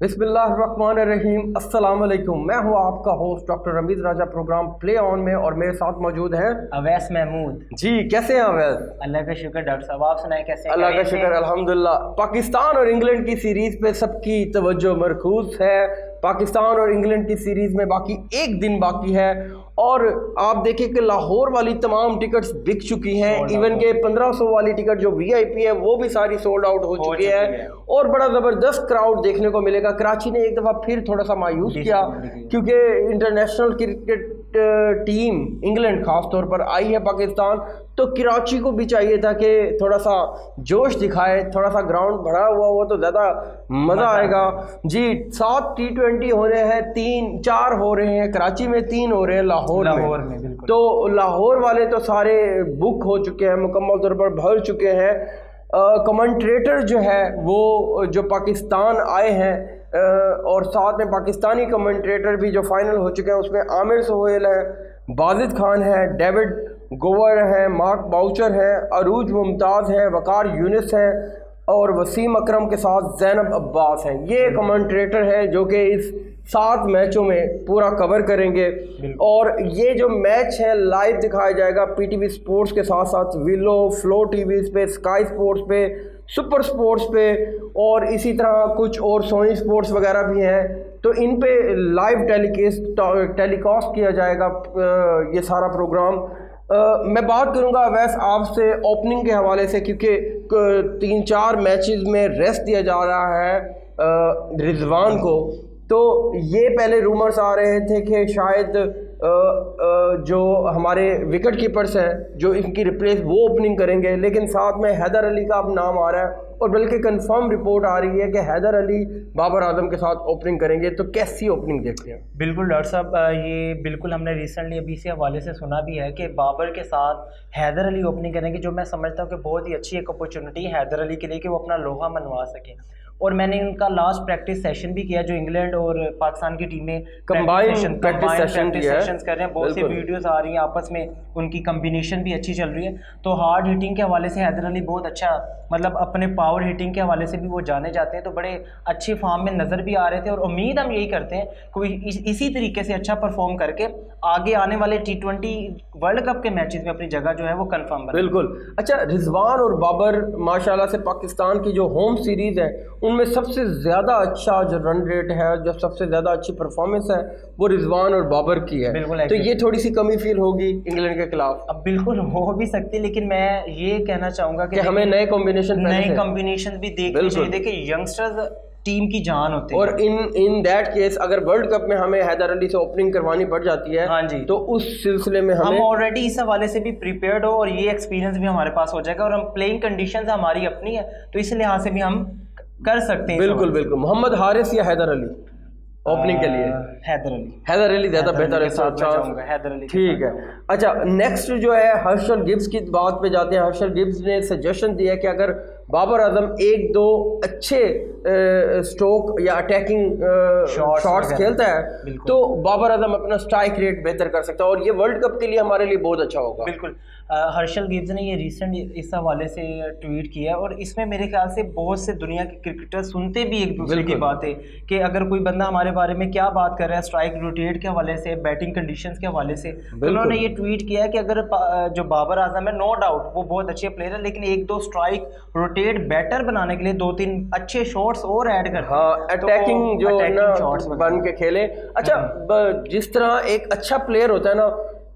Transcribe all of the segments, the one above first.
बिस्मिल्लाहिर्रहमानिर्रहीम। अस्सलाम वालेकुम। मैं हूँ आपका host doctor Rameez Raja, programme play on में, और मेरे साथ मौजूद हैं अवैस महमूद। जी। कैसे हैं अवैस? अल्लाह का शुक्र डॉक्टर साहब, आप सुनाएं कैसे हैं? अल्लाह का शुक्र अल्हम्दुलिल्लाह। पाकिस्तान और इंग्लैंड की सीरीज़ पे सबकी तवज्जो मरकूज है। पाकिस्तान और इंग्लैंड की सीरीज़ में बाकी एक दिन बाकी है, और आप देखें कि लाहौर वाली तमाम टिकट्स बिक चुकी हैं। इवन के 1500 वाली टिकट जो VIP है वो भी सारी सोल्ड आउट हो चुकी है, और बड़ा ज़बरदस्त क्राउड देखने को मिलेगा। कराची ने एक दफ़ा फिर थोड़ा सा मायूस किया, क्योंकि इंटरनेशनल क्रिकेट टीम इंग्लैंड ख़ास तौर पर आई है पाकिस्तान, तो कराची को भी चाहिए था कि थोड़ा सा जोश दिखाए, थोड़ा सा ग्राउंड भरा हुआ हो तो ज़्यादा मज़ा आएगा। जी, 7 T20 हो रहे हैं, 4 हो रहे हैं कराची में, 3 हो रहे हैं लाहौर में। बिल्कुल। तो लाहौर वाले तो सारे बुक हो चुके हैं, मुकम्मल तौर पर भर चुके हैं। कमेंट्रेटर जो है वो जो पाकिस्तान आए हैं, और साथ में पाकिस्तानी कमेंट्रेटर भी जो फाइनल हो चुके हैं, उसमें आमिर सोहेल है, बाजिद खान है, डेविड गोवर है, मार्क बाउचर है, अरूज मुमताज़ है, वकार यूनिस है, और वसीम अकरम के साथ ज़ैनब अब्बास हैं। ये कमेंट्रेटर है जो कि इस 7 मैचों में पूरा कवर करेंगे, और ये जो मैच है लाइव दिखाया जाएगा PTV स्पोर्ट्स के साथ साथ विलो, फ्लो टीवीज़ पे, स्काई स्पोर्ट्स पे, सुपर स्पोर्ट्स पे, और इसी तरह कुछ और सोनी स्पोर्ट्स वगैरह भी हैं। तो इन पे लाइव टेलीकास्ट किया जाएगा ये सारा प्रोग्राम। मैं बात करूंगा अवैस आपसे ओपनिंग के हवाले से, क्योंकि 3-4 मैचेस में रेस्ट दिया जा रहा है रिजवान को। तो ये पहले रूमर्स आ रहे थे कि शायद जो हमारे विकेट कीपर्स हैं जो इनकी रिप्लेस वो ओपनिंग करेंगे, लेकिन साथ में हैदर अली का अब नाम आ रहा है, और बल्कि कंफर्म रिपोर्ट आ रही है कि हैदर अली बाबर आजम के साथ ओपनिंग करेंगे। तो कैसी ओपनिंग देखते हैं? बिल्कुल डॉक्टर साहब, ये बिल्कुल हमने रिसेंटली अभी इसी हवाले से सुना भी है कि बाबर के साथ हैदर अली ओपनिंग करेंगे, जो मैं समझता हूँ कि बहुत ही अच्छी एक अपॉर्चुनिटी है हैदर अली के लिए कि वो अपना लोहा मनवा सकें। और मैंने उनका लास्ट प्रैक्टिस सेशन भी किया, जो इंग्लैंड और पाकिस्तान की टीमें कंबाइंड प्रैक्टिस सेशंस कर रहे हैं। बहुत सी वीडियोस आ रही हैं, आपस में उनकी कम्बिनेशन भी अच्छी चल रही है। तो हार्ड हिटिंग के हवाले से हैदर अली बहुत अच्छा, मतलब अपने पावर हिटिंग के हवाले से भी वो जाने जाते हैं, तो बड़े अच्छी फॉर्म में नज़र भी आ रहे थे। और उम्मीद हम यही करते हैं कि इसी तरीके से अच्छा परफॉर्म करके आगे आने वाले T20 वर्ल्ड कप के मैचेस में अपनी जगह जो है वो कंफर्म बने। बिल्कुल। अच्छा, रिजवान और बाबर माशाल्लाह से पाकिस्तान की जो होम सीरीज़ है उनमें सबसे ज़्यादा अच्छा जो रन रेट है, जो सबसे ज़्यादा अच्छी परफॉर्मेंस है, वो रिजवान और बाबर की है। तो ये थोड़ी सी कमी फील होगी इंग्लैंड के खिलाफ। अब बिल्कुल हो भी सकती है, लेकिन मैं ये कहना चाहूँगा कि हमें नए कॉम्बिनेशन भी देखने चाहिए। देखिए, यंगस्टर्स टीम की जान होते हैं, और इन दैट केस अगर वर्ल्ड कप में हमें हैदर अली से ओपनिंग करवानी पड़ जाती है, हाँ जी, तो उस सिलसिले में हम ऑलरेडी इस हवाले से भी प्रिपेयर्ड हो, और ये एक्सपीरियंस भी हमारे पास हो जाएगा, और हम प्लेइंग कंडीशंस हमारी अपनी है, तो इस लिहाज से भी हम कर सकते हैं। बिल्कुल बिल्कुल। मोहम्मद हारिस या हैदर अली ओपनिंग के लिए? हैदर अली ज़्यादा बेहतर है। हैदर अली, ठीक है। अच्छा, नेक्स्ट जो है हर्षल गिब्स की बात पे जाते हैं। हर्षल गिब्स ने सजेशन दिया कि अगर बाबर आजम 1-2 अच्छे स्ट्रोक या अटैकिंग शॉट्स खेलता है तो बाबर आजम अपना स्ट्राइक रेट बेहतर कर सकता है, और ये वर्ल्ड कप के लिए हमारे लिए बहुत अच्छा होगा। बिल्कुल। हर्षल गिब्स ने ये रिसेंट इस हवाले से ट्वीट किया, और इसमें मेरे ख्याल से बहुत से दुनिया के क्रिकेटर सुनते भी एक दूसरे की बात है कि अगर कोई बंदा हमारे बारे में क्या बात कर रहा है स्ट्राइक रोटेट के हवाले से, बैटिंग कंडीशंस के हवाले से, तो उन्होंने ये ट्वीट किया कि अगर जो बाबर आजम है, नो डाउट वो बहुत अच्छे प्लेयर है, लेकिन 1-2 स्ट्राइक रोटेट बेटर बनाने के लिए 2-3 अच्छे शॉट्स और ऐड कर, अटैकिंग जो शॉट्स बन के खेले। अच्छा, जिस तरह एक अच्छा प्लेयर होता है ना,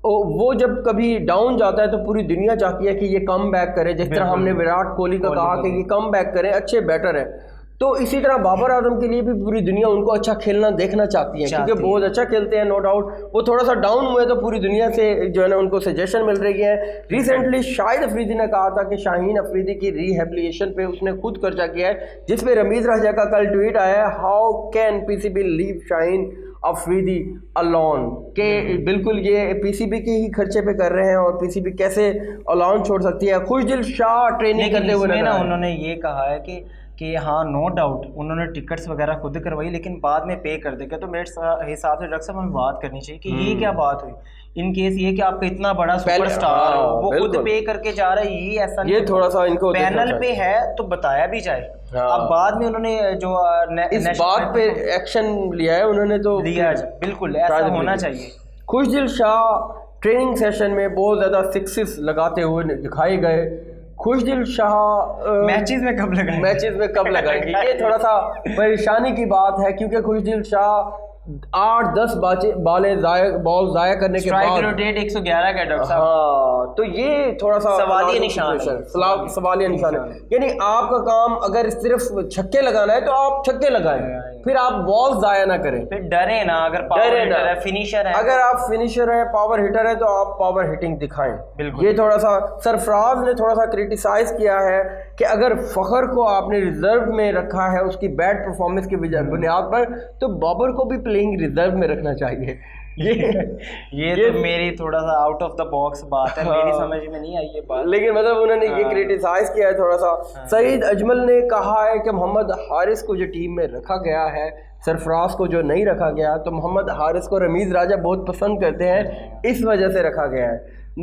वो जब कभी डाउन जाता है तो पूरी दुनिया चाहती है कि ये कम बैक करे, जिस तरह हमने विराट कोहली का कहा कि ये कम बैक करें, अच्छे बैटर है। तो इसी तरह बाबर आजम के लिए भी पूरी दुनिया उनको अच्छा खेलना देखना चाहती है, क्योंकि बहुत अच्छा खेलते हैं, नो डाउट। वो थोड़ा सा डाउन हुए तो पूरी दुनिया से जो है ना उनको सजेशन मिल रही है। रिसेंटली शाहिद अफरीदी ने कहा था कि शाहीन अफरीदी की रिहेबिलिटेशन पे उसने खुद खर्चा किया है, जिसपे रमीज राजा का कल ट्वीट आया है, how can PCB leave Shaheen Afridi alone, के बिल्कुल ये PCB के ही खर्चे पे कर रहे हैं, और PCB कैसे अलोन छोड़ सकती है। खुशदिल शाह ट्रेनिंग करते हुए ना उन्होंने ये कहा है कि کہ ہاں نو ڈاؤٹ انہوں نے ٹکٹس وغیرہ خود کروائی لیکن بعد میں پے کر دے گا. تو میرے حساب سے ڈاکٹر صاحب ہمیں بات کرنی چاہیے کہ یہ کیا بات ہوئی. ان کیس یہ کہ آپ کا اتنا بڑا سپر اسٹار وہ خود پے کر کے جا رہا ہے, یہ ایسا نہیں, یہ تھوڑا سا ان کو پینل پہ ہے تو بتایا بھی جائے. اب بعد میں انہوں نے جو اس بات پہ ایکشن لیا ہے انہوں نے تو لیا, بالکل ایسا ہونا چاہیے. خوشدل شاہ ٹریننگ سیشن میں بہت زیادہ سکسز لگاتے ہوئے دکھائے گئے. خوشدل شاہ میچز میں کب لگائیں گے, یہ تھوڑا سا پریشانی کی بات ہے کیونکہ خوشدل شاہ 8-10 بال ضائع کرنے کے بعد ریٹ 111 کا ڈاکٹر صاحب. ہاں تو یہ تھوڑا سا سوالیہ نشان ہے. یعنی آپ کا کام اگر صرف چھکے لگانا ہے تو آپ چھکے لگائیں, پھر آپ بال ضائع نہ کریں, پھر ڈرے نا. اگر پاور ہٹر ہے, فنیشر ہے, اگر آپ فنیشر ہیں, پاور ہٹر ہے تو آپ پاور ہٹنگ دکھائیں. بالکل. یہ تھوڑا سا سرفراز نے تھوڑا سا کریٹیسائز کیا ہے کہ اگر فخر کو آپ نے ریزرو میں رکھا ہے اس کی بیڈ پرفارمنس کی بنیاد پر, تو بابر کو بھی پلینگ ریزرو میں رکھنا چاہیے. یہ تو میری تھوڑا سا آؤٹ آف دا باکس بات ہے, میری سمجھ میں نہیں آئی یہ بات, لیکن مطلب انہوں نے یہ کریٹیسائز کیا ہے تھوڑا سا. سعید اجمل نے کہا ہے کہ محمد حارث کو جو ٹیم میں رکھا گیا ہے, سرفراز کو جو نہیں رکھا گیا, تو محمد حارث کو رمیز راجہ بہت پسند کرتے ہیں, اس وجہ سے رکھا گیا ہے.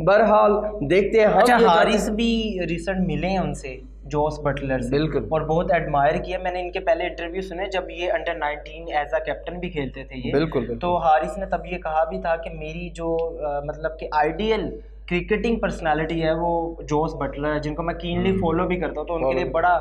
بہرحال دیکھتے ہیں. اچھا, حارث بھی ریسنٹ ملے ہیں ان سے, جوس بٹلر سے, بالکل, اور بہت ایڈمائر کیا. میں نے ان کے پہلے انٹرویو سنے جب یہ انڈر 19 ایز اے کیپٹن بھی کھیلتے تھے یہ, بالکل. تو حارث نے تب یہ کہا بھی تھا کہ میری جو مطلب کہ آئیڈیل کرکٹنگ پرسنالٹی ہے وہ جوس بٹلر ہے, جن کو میں کینلی فالو بھی کرتا ہوں, تو ان کے لیے بڑا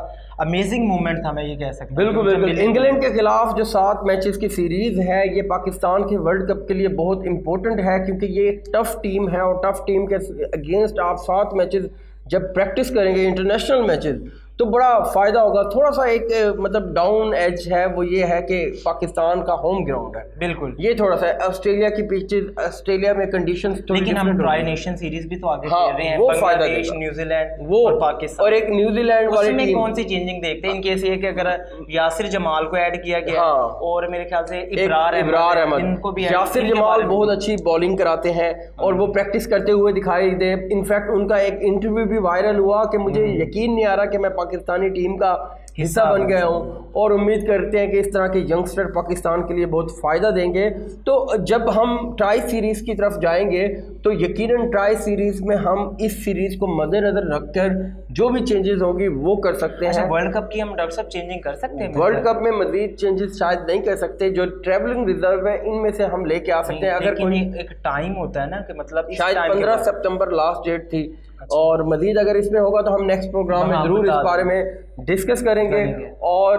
امیزنگ مومنٹ تھا, میں یہ کہہ سکتا ہوں. بالکل. انگلینڈ کے خلاف جو 7 میچز کی سیریز ہے یہ پاکستان کے ورلڈ کپ کے لیے بہت امپورٹنٹ ہے, کیونکہ یہ ایک ٹف ٹیم ہے, اور ٹف ٹیم کے اگینسٹ آپ 7 میچز جب پریکٹس کریں گے, انٹرنیشنل میچز, تو بڑا فائدہ ہوگا. تھوڑا سا ایک مطلب ڈاؤن ایج ہے وہ یہ ہے کہ پاکستان کا ہوم گراؤنڈ ہے. بالکل, یہ تھوڑا سا آسٹریلیا کی پیچز, آسٹریلیا میں کنڈیشنز تھوڑی, لیکن ہم ٹرائی نیشن سیریز بھی تو آگے کھیل رہے ہیں, وہ فائدہ دیش, نیوزی لینڈ وہ اور پاکستان, اور ایک نیوزی لینڈ والی ٹیم کون سی چینجنگ دیکھتے ہیں ان کیس یہ کہ اگر یاسر جمال کو ایڈ کیا گیا, اور میرے خیال سے ابرار احمد, ان کو بھی. یاسر جمال بہت اچھی بالنگ کراتے ہیں اور وہ پریکٹس کرتے ہوئے دکھائی دے. انفیکٹ ان کا ایک انٹرویو بھی وائرل ہوا کہ مجھے یقین نہیں آ رہا کہ میں پاکستانی ٹیم کا حصہ بن گیا ہوں, اور امید کرتے ہیں کہ اس طرح کے ینگسٹر پاکستان کے لیے بہت فائدہ دیں گے. تو جب ہم ٹرائی سیریز کی طرف جائیں گے تو یقیناً ٹرائی سیریز میں ہم اس سیریز کو مد نظر رکھ کر جو بھی چینجز ہوگی وہ کر سکتے ہیں. ورلڈ کپ کی ہم ڈاکٹر صاحب چینجنگ کر سکتے ہیں, ورلڈ کپ میں مزید چینجز شاید نہیں کر سکتے, جو ٹریولنگ ریزرو ہے ان میں سے ہم لے کے آ سکتے ہیں. اگر کوئی ایک ٹائم ہوتا ہے نا کہ مطلب شاید 15 سپتمبر لاسٹ ڈیٹ تھی, اور مزید اگر اس میں ہوگا تو ہم نیکسٹ پروگرام میں ضرور اس بارے میں ڈسکس کریں گے. اور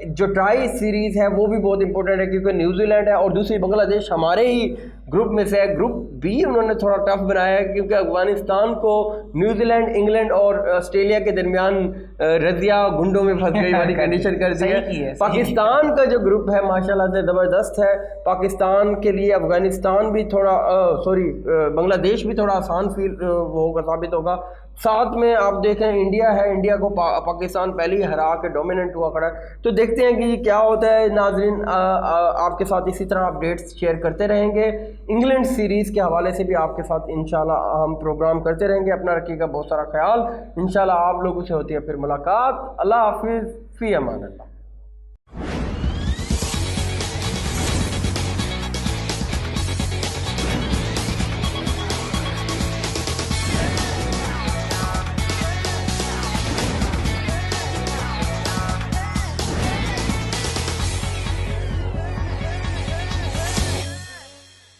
جو ٹرائی سیریز ہے وہ بھی بہت امپورٹنٹ ہے, کیونکہ نیوزی لینڈ ہے اور دوسری بنگلہ دیش ہمارے ہی گروپ میں سے ہے. گروپ بی انہوں نے تھوڑا ٹف بنایا ہے, کیونکہ افغانستان کو نیوزی لینڈ, انگلینڈ اور آسٹریلیا کے درمیان رضیا گنڈوں میں پھنس گئی والی کنڈیشن کر دی ہے. پاکستان کا جو گروپ ہے ماشاءاللہ سے زبردست ہے. پاکستان کے لیے افغانستان بھی تھوڑا بنگلہ دیش بھی تھوڑا آسان فیل ہوگا, ثابت ہوگا. ساتھ میں آپ دیکھیں انڈیا ہے, انڈیا کو پاکستان پہلے ہی ہرا کے ڈومیننٹ ہوا کھڑا ہے. تو دیکھتے ہیں کہ کیا ہوتا ہے. ناظرین آپ کے ساتھ اسی طرح اپڈیٹس شیئر کرتے رہیں گے. انگلینڈ سیریز کے حوالے سے بھی آپ کے ساتھ انشاءاللہ ہم پروگرام کرتے رہیں گے. اپنا رکھیے گا بہت سارا خیال. انشاءاللہ آپ لوگوں سے ہوتی ہے پھر ملاقات. اللہ حافظ, فی امان اللہ.